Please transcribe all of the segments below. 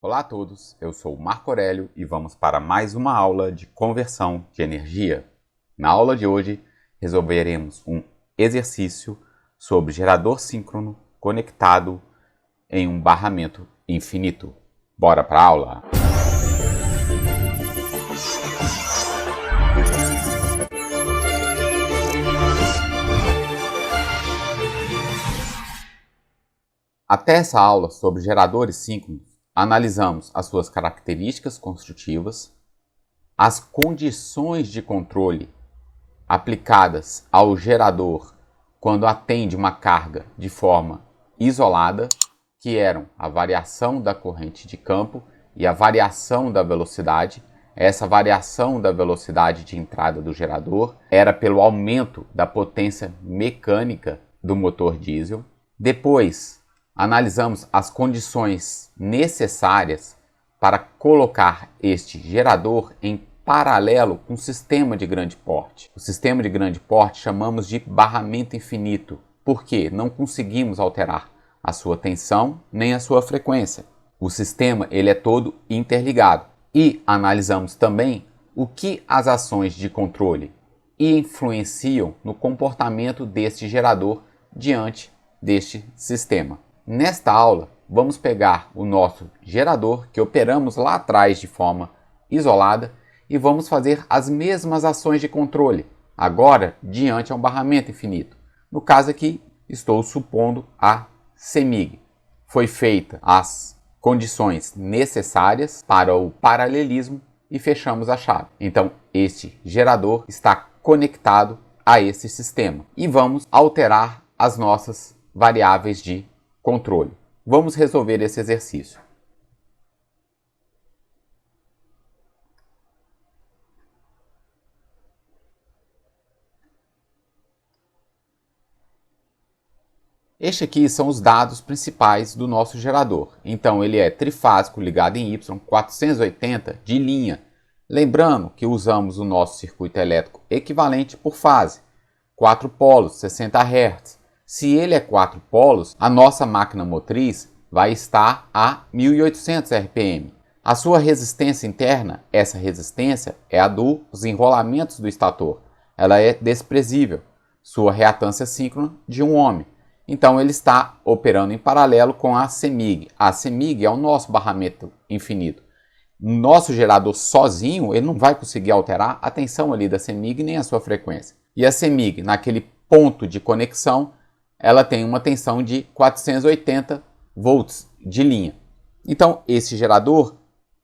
Olá a todos, eu sou o Marco Aurélio e vamos para mais uma aula de conversão de energia. Na aula de hoje, resolveremos um exercício sobre gerador síncrono conectado em um barramento infinito. Bora para a aula? Até essa aula sobre geradores síncronos, analisamos as suas características construtivas, as condições de controle aplicadas ao gerador quando atende uma carga de forma isolada, que eram a variação da corrente de campo e a variação da velocidade. Essa variação da velocidade de entrada do gerador era pelo aumento da potência mecânica do motor diesel. Depois, analisamos as condições necessárias para colocar este gerador em paralelo com o sistema de grande porte. O sistema de grande porte chamamos de barramento infinito, porque não conseguimos alterar a sua tensão nem a sua frequência. O sistema ele é todo interligado. E analisamos também o que as ações de controle influenciam no comportamento deste gerador diante deste sistema. Nesta aula, vamos pegar o nosso gerador que operamos lá atrás de forma isolada e vamos fazer as mesmas ações de controle, agora diante a um barramento infinito. No caso aqui, estou supondo a CEMIG. Foi feita as condições necessárias para o paralelismo e fechamos a chave. Então, este gerador está conectado a esse sistema e vamos alterar as nossas variáveis de controle. Vamos resolver esse exercício. Este aqui são os dados principais do nosso gerador. Então ele é trifásico ligado em Y, 480 de linha. Lembrando que usamos o nosso circuito elétrico equivalente por fase. 4 polos, 60 Hz. Se ele é 4 polos, a nossa máquina motriz vai estar a 1800 RPM. A sua resistência interna, essa resistência é a dos enrolamentos do estator. Ela é desprezível. Sua reatância síncrona de 1 ohm. Então ele está operando em paralelo com a CEMIG. A CEMIG é o nosso barramento infinito. Nosso gerador sozinho, ele não vai conseguir alterar a tensão ali da CEMIG nem a sua frequência. E a CEMIG, naquele ponto de conexão, ela tem uma tensão de 480 volts de linha. Então, esse gerador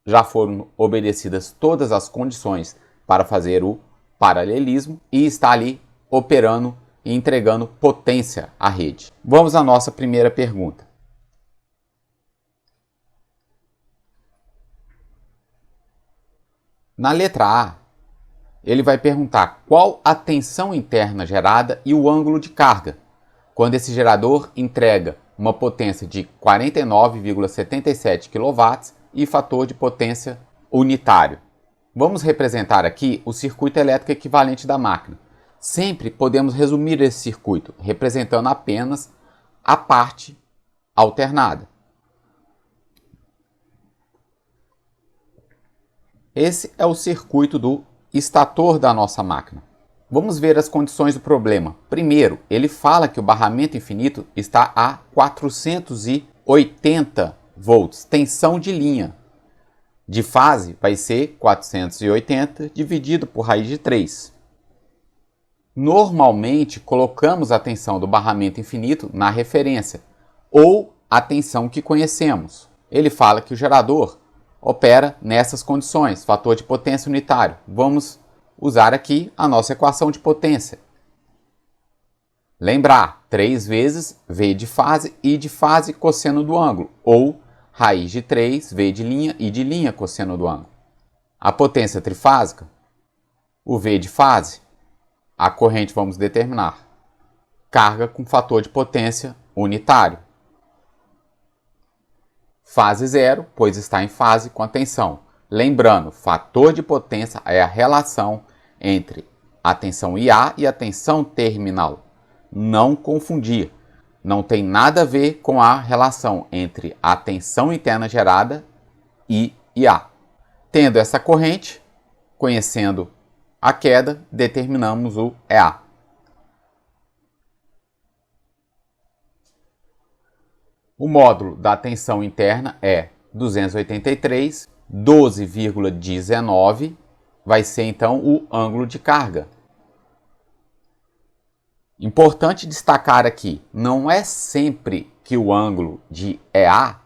já foram obedecidas todas as condições para fazer o paralelismo e está ali operando e entregando potência à rede. Vamos à nossa primeira pergunta. Na letra A, ele vai perguntar qual a tensão interna gerada e o ângulo de carga quando esse gerador entrega uma potência de 49,77 kW e fator de potência unitário. Vamos representar aqui o circuito elétrico equivalente da máquina. Sempre podemos resumir esse circuito representando apenas a parte alternada. Esse é o circuito do estator da nossa máquina. Vamos ver as condições do problema. Primeiro, ele fala que o barramento infinito está a 480 volts, tensão de linha. De fase vai ser 480 dividido por raiz de 3. Normalmente, colocamos a tensão do barramento infinito na referência, ou a tensão que conhecemos. Ele fala que o gerador opera nessas condições, fator de potência unitário. Vamos usar aqui a nossa equação de potência. Lembrar, 3 vezes V de fase, I de fase, cosseno do ângulo, ou raiz de 3, V de linha, I de linha, cosseno do ângulo. A potência trifásica, o V de fase, a corrente vamos determinar. Carga com fator de potência unitário. Fase 0, pois está em fase com a tensão. Lembrando, fator de potência é a relação entre a tensão IA e a tensão terminal. Não confundir. Não tem nada a ver com a relação entre a tensão interna gerada I e A. Tendo essa corrente, conhecendo a queda, determinamos o EA. O módulo da tensão interna é 283, 12,19 vai ser então o ângulo de carga. Importante destacar aqui, não é sempre que o ângulo de EA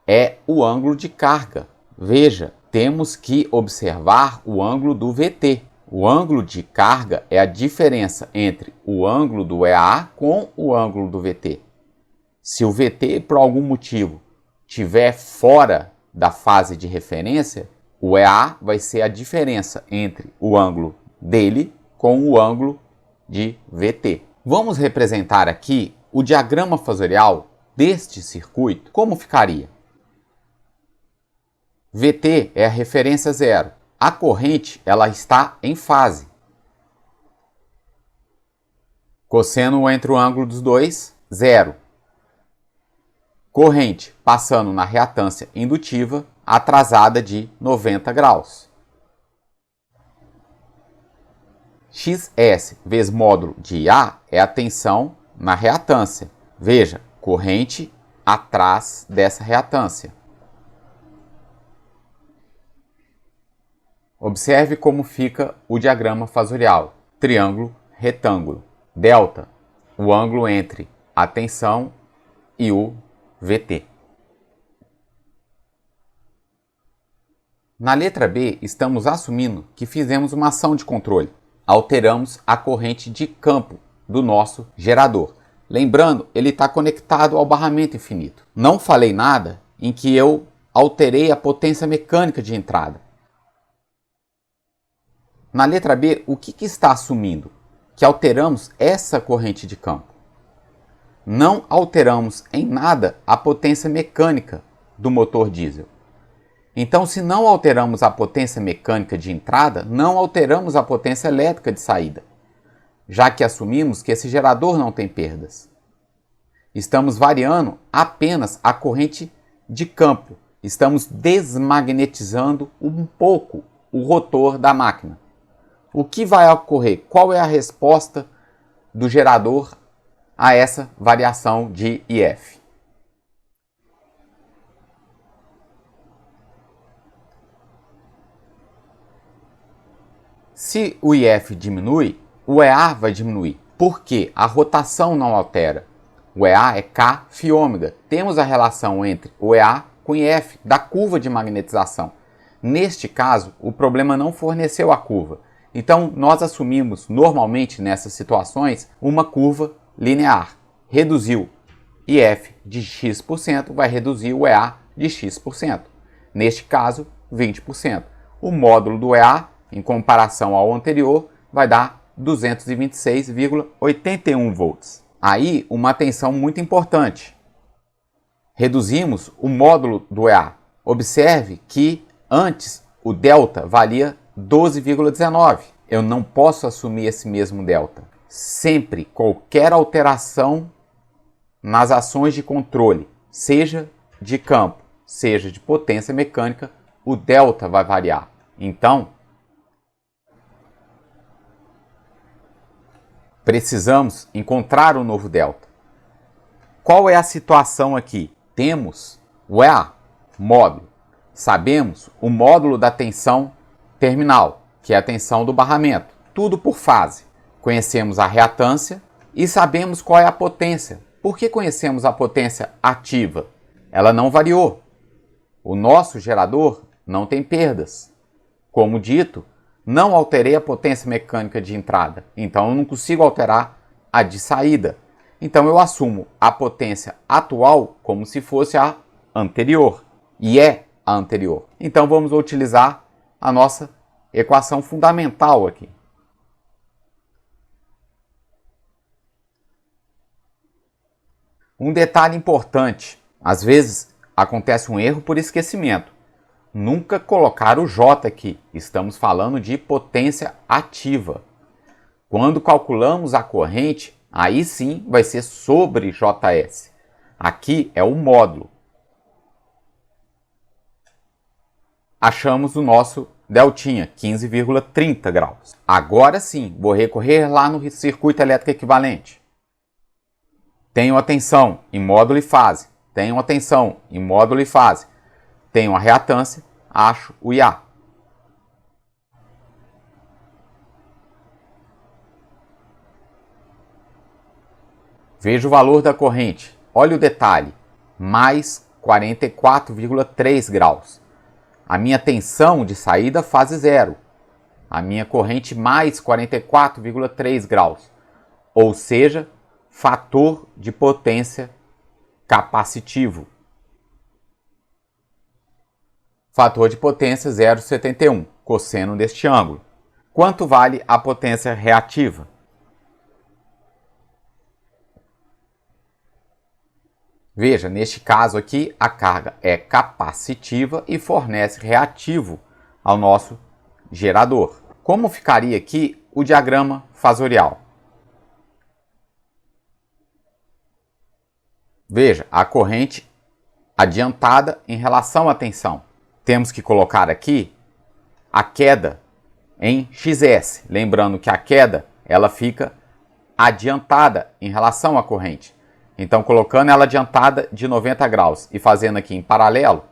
é o ângulo de carga. Veja, temos que observar o ângulo do VT. O ângulo de carga é a diferença entre o ângulo do EA com o ângulo do VT. Se o VT, por algum motivo, estiver fora da fase de referência, o EA vai ser a diferença entre o ângulo dele com o ângulo de VT. Vamos representar aqui o diagrama fasorial deste circuito. Como ficaria? VT é a referência zero. A corrente ela está em fase. Cosseno entre o ângulo dos dois, zero. Corrente passando na reatância indutiva atrasada de 90 graus. XS vezes módulo de IA é a tensão na reatância. Veja, corrente atrás dessa reatância. Observe como fica o diagrama fasorial. Triângulo, retângulo. Delta, o ângulo entre a tensão e o VT. Na letra B, estamos assumindo que fizemos uma ação de controle. Alteramos a corrente de campo do nosso gerador. Lembrando, ele está conectado ao barramento infinito. Não falei nada em que eu alterei a potência mecânica de entrada. Na letra B, o que está assumindo? Que alteramos essa corrente de campo. Não alteramos em nada a potência mecânica do motor diesel. Então, se não alteramos a potência mecânica de entrada, não alteramos a potência elétrica de saída, já que assumimos que esse gerador não tem perdas. Estamos variando apenas a corrente de campo. Estamos desmagnetizando um pouco o rotor da máquina. O que vai ocorrer? Qual é a resposta do gerador a essa variação de IF? Se o IF diminui, o EA vai diminuir. Por quê? A rotação não altera. O EA é K φ ômega. Temos a relação entre o EA com o IF da curva de magnetização. Neste caso, o problema não forneceu a curva. Então, nós assumimos normalmente nessas situações uma curva linear. Reduziu IF de X%, vai reduzir o EA de X%. Neste caso, 20%. O módulo do EA, em comparação ao anterior, vai dar 226,81 volts. Aí, uma atenção muito importante. Reduzimos o módulo do EA. Observe que antes o delta valia 12,19. Eu não posso assumir esse mesmo delta. Sempre, qualquer alteração nas ações de controle, seja de campo, seja de potência mecânica, o delta vai variar. Então, precisamos encontrar um novo delta. Qual é a situação aqui? Temos o EA, módulo. Sabemos o módulo da tensão terminal, que é a tensão do barramento. Tudo por fase. Conhecemos a reatância e sabemos qual é a potência. Por que conhecemos a potência ativa? Ela não variou. O nosso gerador não tem perdas. Como dito, não alterei a potência mecânica de entrada, então eu não consigo alterar a de saída. Então eu assumo a potência atual como se fosse a anterior, e é a anterior. Então vamos utilizar a nossa equação fundamental aqui. Um detalhe importante, às vezes acontece um erro por esquecimento. Nunca colocar o J aqui, estamos falando de potência ativa. Quando calculamos a corrente, aí sim vai ser sobre JS. Aqui é o módulo. achamos o nosso deltinha, 15,30 graus. Agora sim, vou recorrer lá no circuito elétrico equivalente. Tenho a tensão em módulo e fase. Tenho a tensão em módulo e fase. Tenho a reatância, acho o IA. Vejo o valor da corrente. Olha o detalhe. Mais 44,3 graus. A minha tensão de saída fase zero. A minha corrente mais 44,3 graus. Ou seja, fator de potência capacitivo. Fator de potência 0,71, cosseno deste ângulo. Quanto vale a potência reativa? Veja, neste caso aqui, a carga é capacitiva e fornece reativo ao nosso gerador. Como ficaria aqui o diagrama fasorial? Veja, a corrente adiantada em relação à tensão. Temos que colocar aqui a queda em XS. Lembrando que a queda ela fica adiantada em relação à corrente. Então, colocando ela adiantada de 90 graus e fazendo aqui em paralelo,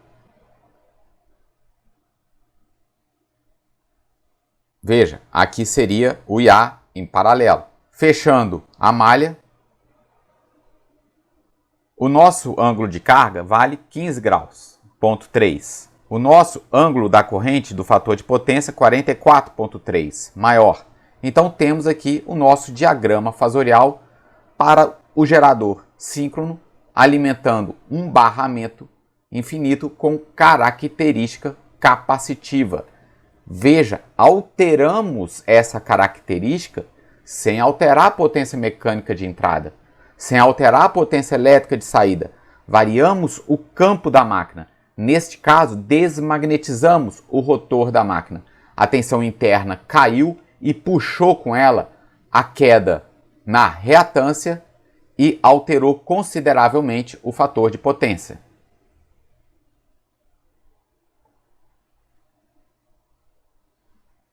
veja, aqui seria o IA em paralelo. Fechando a malha, o nosso ângulo de carga vale 15 graus, ponto 3. O nosso ângulo da corrente do fator de potência 44,3, maior. Então, temos aqui o nosso diagrama fasorial para o gerador síncrono, alimentando um barramento infinito com característica capacitiva. Veja, alteramos essa característica sem alterar a potência mecânica de entrada, sem alterar a potência elétrica de saída. Variamos o campo da máquina. Neste caso, desmagnetizamos o rotor da máquina. A tensão interna caiu e puxou com ela a queda na reatância e alterou consideravelmente o fator de potência.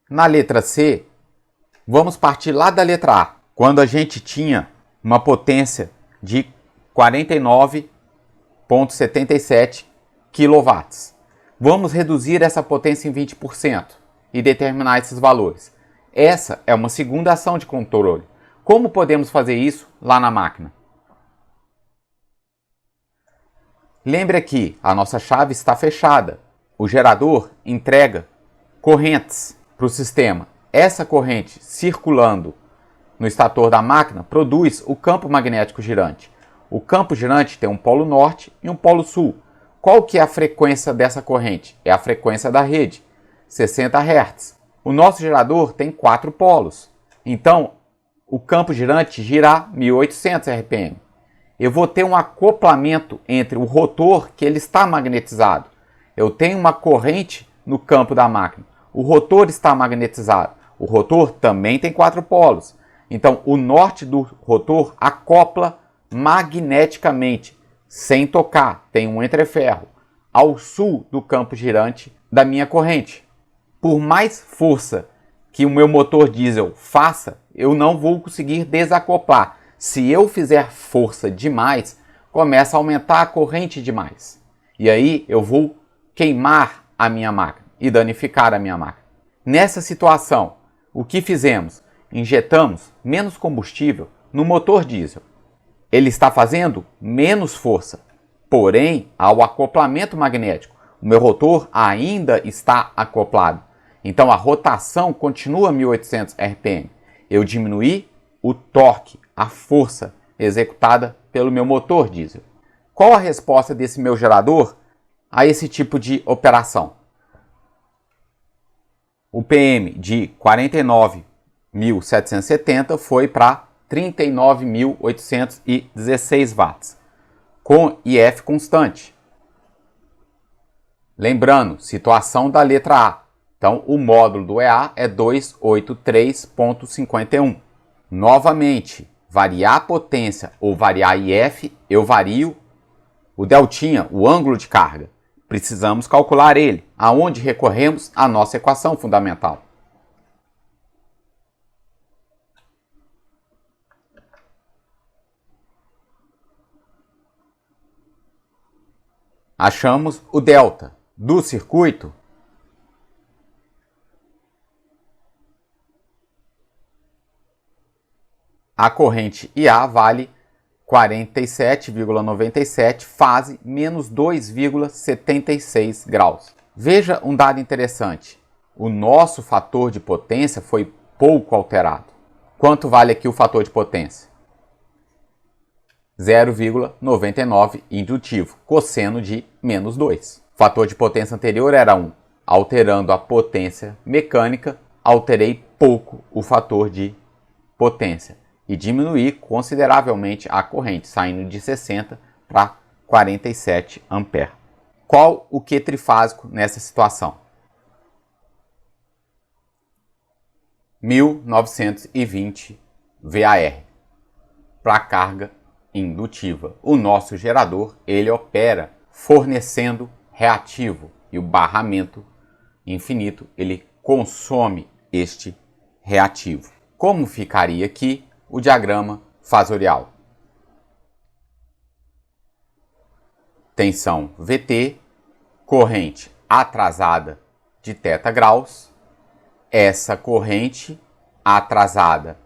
Na letra C, vamos partir lá da letra A, quando a gente tinha uma potência de 49,77 kW. Vamos reduzir essa potência em 20% e determinar esses valores. Essa é uma segunda ação de controle. Como podemos fazer isso lá na máquina? Lembre que a nossa chave está fechada. O gerador entrega correntes para o sistema. Essa corrente circulando no estator da máquina produz o campo magnético girante. O campo girante tem um polo norte e um polo sul. Qual que é a frequência dessa corrente? É a frequência da rede, 60 Hz. O nosso gerador tem 4 polos. Então, o campo girante gira 1800 RPM. Eu vou ter um acoplamento entre o rotor, que ele está magnetizado. Eu tenho uma corrente no campo da máquina. O rotor está magnetizado. O rotor também tem 4 polos. Então, o norte do rotor acopla magneticamente, sem tocar, tem um entreferro, ao sul do campo girante da minha corrente. Por mais força que o meu motor diesel faça, eu não vou conseguir desacoplar. Se eu fizer força demais, começa a aumentar a corrente demais. E aí eu vou queimar a minha máquina e danificar a minha máquina. Nessa situação, o que fizemos? Injetamos menos combustível no motor diesel. Ele está fazendo menos força, porém, ao acoplamento magnético, o meu rotor ainda está acoplado. Então a rotação continua 1800 RPM. Eu diminuí o torque, a força executada pelo meu motor diesel. Qual a resposta desse meu gerador a esse tipo de operação? O PM de 49.770 foi para 39.816 watts, com IF constante. Lembrando, situação da letra A. Então, o módulo do EA é 283.51. Novamente, variar a potência ou variar IF, eu vario o deltinha, o ângulo de carga. precisamos calcular ele, aonde recorremos à nossa equação fundamental. Achamos o delta do circuito a corrente IA vale 47,97, fase menos 2,76 graus. Veja um dado interessante. O nosso fator de potência foi pouco alterado. Quanto vale aqui o fator de potência? 0,99 indutivo, cosseno de menos 2. O fator de potência anterior era 1. Alterando a potência mecânica, alterei pouco o fator de potência e diminuí consideravelmente a corrente, saindo de 60 para 47 amperes. Qual o Q trifásico nessa situação? 1920 VAR para carga indutiva. O nosso gerador, ele opera fornecendo reativo e o barramento infinito, ele consome este reativo. Como ficaria aqui o diagrama fasorial? Tensão VT, corrente atrasada de θ graus, essa corrente atrasada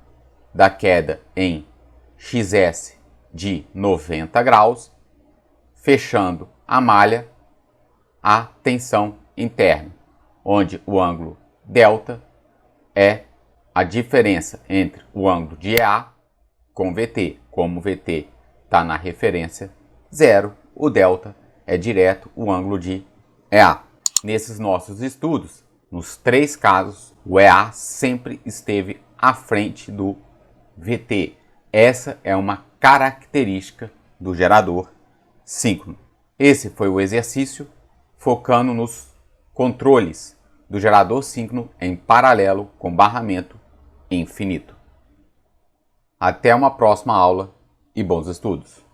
da queda em XS de 90 graus, fechando a malha, a tensão interna, onde o ângulo delta é a diferença entre o ângulo de EA com VT. Como VT está na referência 0, o delta é direto o ângulo de EA. Nesses nossos estudos, nos 3 casos, o EA sempre esteve à frente do VT. Essa é uma característica do gerador síncrono. Esse foi o exercício focando nos controles do gerador síncrono em paralelo com barramento infinito. Até uma próxima aula e bons estudos!